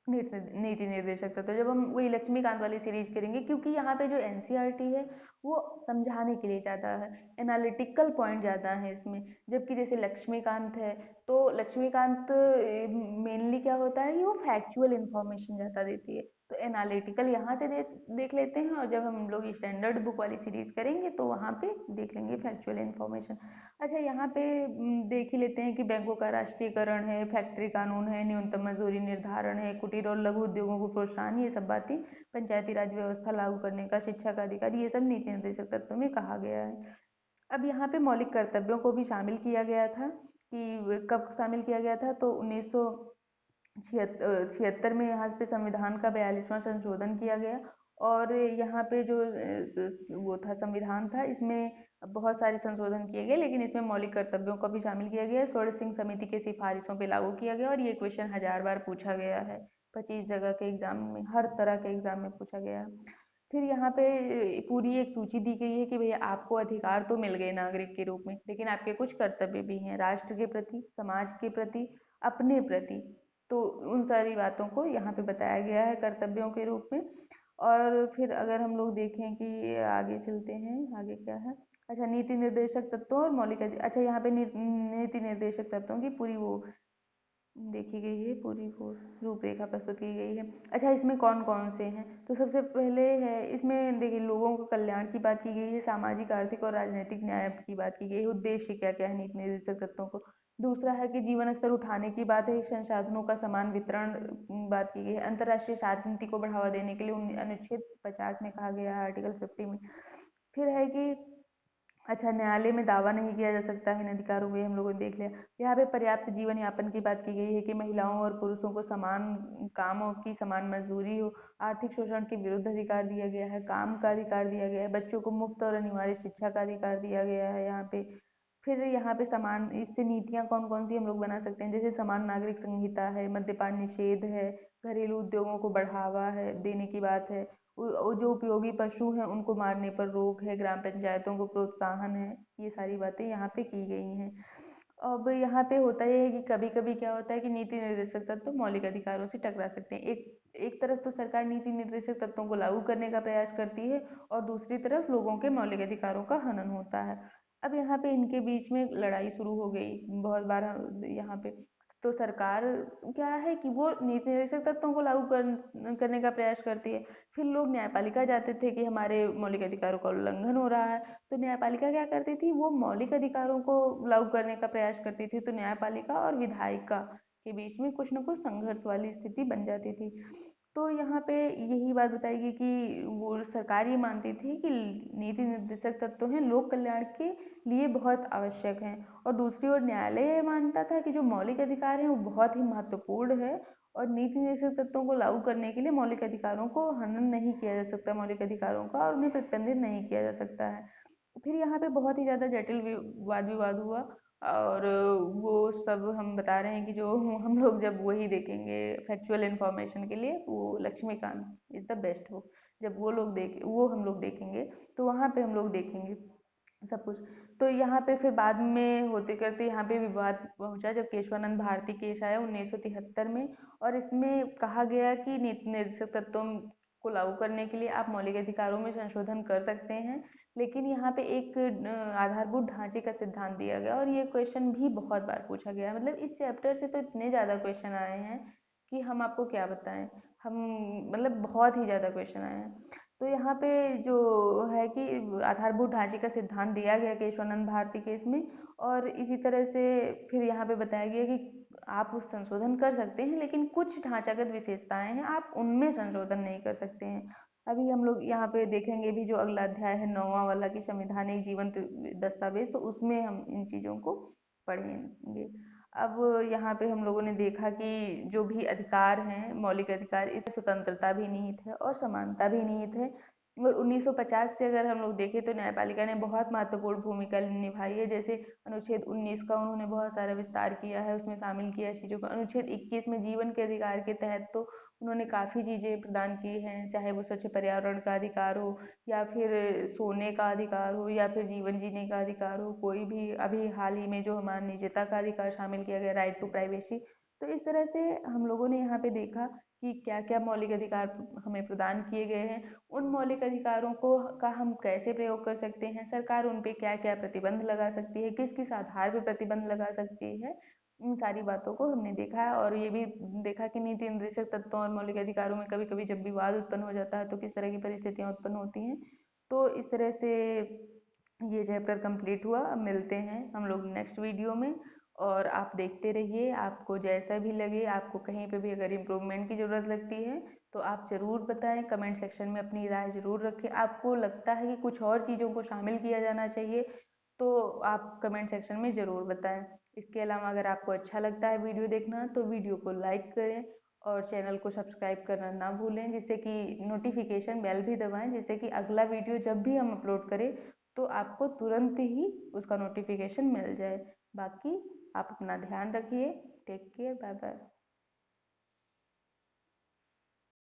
नीति निर्देशक तत्व, जब हम वही लक्ष्मीकांत वाली सीरीज करेंगे, क्योंकि यहाँ पे जो एनसीईआरटी है वो समझाने के लिए ज़्यादा है, एनालिटिकल पॉइंट ज़्यादा है इसमें। जबकि जैसे लक्ष्मीकांत है, तो लक्ष्मीकांत मेनली क्या होता है कि वो फैक्चुअल इंफॉर्मेशन ज़्यादा देती है। तो एनालिटिकल यहाँ से देख लेते हैं, और जब हम लोग स्टैंडर्ड बुक वाली सीरीज करेंगे तो वहाँ पे देख लेंगे फैक्चुअल इंफॉर्मेशन। अच्छा, यहाँ पे देख ही लेते हैं कि बैंकों का राष्ट्रीयकरण है, फैक्ट्री कानून है, न्यूनतम मजदूरी निर्धारण है, कुटीर और लघु उद्योगों को प्रोत्साहन, ये सब बातें, पंचायती राज व्यवस्था लागू करने का, शिक्षा का अधिकार, ये सब नीति निर्देशक तत्वों में कहा गया है। अब यहाँ पे मौलिक कर्तव्यों को भी शामिल किया गया था, कि कब शामिल किया गया था, तो 1976 में यहाँ पे संविधान का 42वां संशोधन किया गया, और यहाँ पे जो वो था संविधान था, इसमें बहुत सारे संशोधन किए गए, लेकिन इसमें मौलिक कर्तव्यों को भी शामिल किया गया है। स्वर्ण सिंह समिति की सिफारिशों पे लागू किया गया और ये क्वेश्चन 1000 बार पूछा गया है। 25 जगह के एग्जाम में, हर तरह के एग्जाम में पूछा गया है। फिर यहाँ पे पूरी एक सूची दी गई है कि भैया आपको अधिकार तो मिल गए नागरिक के रूप में, लेकिन आपके कुछ कर्तव्य भी हैं, राष्ट्र के प्रति, समाज के प्रति, अपने प्रति। तो उन सारी बातों को यहाँ पे बताया गया है कर्तव्यों के रूप में। और फिर अगर हम लोग देखें कि आगे चलते हैं, आगे क्या है। अच्छा, नीति निर्देशक तत्वों और अच्छा, यहाँ पे नीति निर्देशक तत्वों की पूरी वो देखी गई है, पूरी वो रूपरेखा प्रस्तुत की गई है। अच्छा, इसमें कौन कौन से हैं, तो सबसे पहले है इसमें देखिए लोगों को कल्याण की बात की गई है, सामाजिक आर्थिक और राजनीतिक न्याय की बात की गई है, उद्देश्य क्या क्या है नीति निर्देशक तत्वों को। दूसरा है कि जीवन स्तर उठाने की बात है, संसाधनों का समान वितरण बात की गई है, अंतर्राष्ट्रीय शांति को बढ़ावा देने के लिए अनुच्छेद 50 में कहा गया है, आर्टिकल 50 में। फिर है कि अच्छा, न्यायालय में दावा नहीं किया जा सकता है इन अधिकारों को, ये हम लोगों ने देख लिया। यहाँ पे पर्याप्त जीवन यापन की बात की गई है कि महिलाओं और पुरुषों को समान कामों की समान मजदूरी हो, आर्थिक शोषण के विरुद्ध अधिकार दिया गया है, काम का अधिकार दिया गया है, बच्चों को मुफ्त और अनिवार्य शिक्षा का अधिकार दिया गया है यहाँ पे। फिर यहाँ पे समान, इससे नीतियाँ कौन कौन सी हम लोग बना सकते हैं, जैसे समान नागरिक संहिता है, मद्यपान निषेध है, घरेलू उद्योगों को बढ़ावा है देने की बात है, जो उपयोगी पशु हैं उनको मारने पर रोक है, ग्राम पंचायतों को प्रोत्साहन है। ये सारी बातें यहाँ पे की गई हैं। अब यहाँ पे होता ये है कि कभी कभी क्या होता है कि नीति निर्देशक तत्व मौलिक अधिकारों से टकरा सकते हैं। एक एक तरफ तो सरकार नीति निर्देशक तत्वों को लागू करने का प्रयास करती है और दूसरी तरफ लोगों के मौलिक अधिकारों का हनन होता है। अब यहाँ पे इनके बीच में लड़ाई शुरू हो गई बहुत बार यहाँ पे। तो सरकार क्या है कि वो नीति निर्देशक तत्वों को करने का प्रयास करती है। फिर लोग न्यायपालिका जाते थे कि हमारे मौलिक अधिकारों का उल्लंघन हो रहा है, तो न्यायपालिका क्या करती थी, वो मौलिक अधिकारों को लागू करने का प्रयास करती थी, तो न्यायपालिका और विधायिका के बीच में कुछ न कुछ संघर्ष वाली स्थिति बन जाती थी। तो यहाँ पे यही बात बताएगी कि वो सरकार ये मानती थी कि नीति निर्देशक तत्व हैं लोक कल्याण के लिए बहुत आवश्यक हैं, और दूसरी ओर न्यायालय ये मानता था कि जो मौलिक अधिकार हैं वो बहुत ही महत्वपूर्ण है, और नीति निर्देशक तत्वों को लागू करने के लिए मौलिक अधिकारों को हनन नहीं किया जा सकता, मौलिक अधिकारों का, और उन्हें प्रतिबंधित नहीं किया जा सकता है। फिर यहाँ पे बहुत ही ज़्यादा जटिल वाद विवाद हुआ, और वो सब हम बता रहे हैं कि जो हम लोग जब वही देखेंगे फैक्चुअल इंफॉर्मेशन के लिए, वो Lakshmikant is the best book, जब वो हम लोग देखेंगे, तो वहाँ पे हम लोग देखेंगे सब कुछ। तो यहाँ पे फिर बाद में होते करते यहाँ पे विवाद पहुंचा जब केशवानंद भारती केस आया 1973 में, और इसमें कहा गया कि नीति निर्देशक तत्वों को लागू करने के लिए आप मौलिक अधिकारों में संशोधन कर सकते हैं, लेकिन यहाँ पे एक आधारभूत ढांचे का सिद्धांत दिया गया, और ये क्वेश्चन भी बहुत बार पूछा गया। मतलब इस चैप्टर से तो इतने ज़्यादा क्वेश्चन आए हैं कि हम आपको क्या बताएं। हम मतलब बहुत ही ज़्यादा क्वेश्चन आए हैं। तो यहाँ पे जो है कि आधारभूत ढांचे का सिद्धांत दिया गया केशवानंद भारती केस में, और इसी तरह से फिर यहाँ पे बताया गया कि आप उस संशोधन कर सकते हैं, लेकिन कुछ ढांचागत विशेषताएं हैं, आप उनमें संशोधन नहीं कर सकते हैं। अभी हम लोग यहाँ पे देखेंगे भी जो अगला अध्याय है 9वां वाला कि संविधान एक जीवंत दस्तावेज, तो उसमें हम इन चीज़ों को पढ़ेंगे। अब यहाँ पे हम लोगों ने देखा कि जो भी अधिकार हैं मौलिक अधिकार, इसमें स्वतंत्रता भी निहित है और समानता भी निहित है। और 1950 से अगर हम लोग देखें तो न्यायपालिका ने बहुत महत्वपूर्ण भूमिका निभाई है। जैसे अनुच्छेद 19 का उन्होंने बहुत सारा विस्तार किया है, उसमें शामिल किया है चीज़ों को। अनुच्छेद 21 में जीवन के अधिकार के तहत तो उन्होंने काफ़ी चीज़ें प्रदान की हैं, चाहे वो स्वच्छ पर्यावरण का अधिकार हो, या फिर सोने का अधिकार हो, या फिर जीवन जीने का अधिकार हो, कोई भी अभी हाल ही में जो हमारा निजता का अधिकार शामिल किया गया, राइट टू प्राइवेसी। तो इस तरह से हम लोगों ने यहाँ पे देखा कि क्या क्या मौलिक अधिकार हमें प्रदान किए गए हैं, उन मौलिक अधिकारों को का हम कैसे प्रयोग कर सकते हैं, सरकार उन पे क्या क्या प्रतिबंध लगा सकती है, किस किस आधार पे प्रतिबंध लगा सकती है, इन सारी बातों को हमने देखा है। और ये भी देखा कि नीति निर्देशक तत्वों और मौलिक अधिकारों में कभी कभी जब विवाद उत्पन्न हो जाता है तो किस तरह की परिस्थितियाँ उत्पन्न होती हैं। तो इस तरह से ये चैप्टर कंप्लीट हुआ। अब मिलते हैं हम लोग नेक्स्ट वीडियो में, और आप देखते रहिए। आपको जैसा भी लगे, आपको कहीं पे भी अगर इम्प्रूवमेंट की ज़रूरत लगती है तो आप ज़रूर बताएं, कमेंट सेक्शन में अपनी राय ज़रूर रखें। आपको लगता है कि कुछ और चीज़ों को शामिल किया जाना चाहिए तो आप कमेंट सेक्शन में ज़रूर बताएं। इसके अलावा अगर आपको अच्छा लगता है वीडियो देखना तो वीडियो को लाइक करें, और चैनल को सब्सक्राइब करना ना भूलें, जिससे कि नोटिफिकेशन बेल भी दबाएं, जिससे कि अगला वीडियो जब भी हम अपलोड करें तो आपको तुरंत ही उसका नोटिफिकेशन मिल जाए। बाकी आप अपना ध्यान रखिए। Take care, bye bye.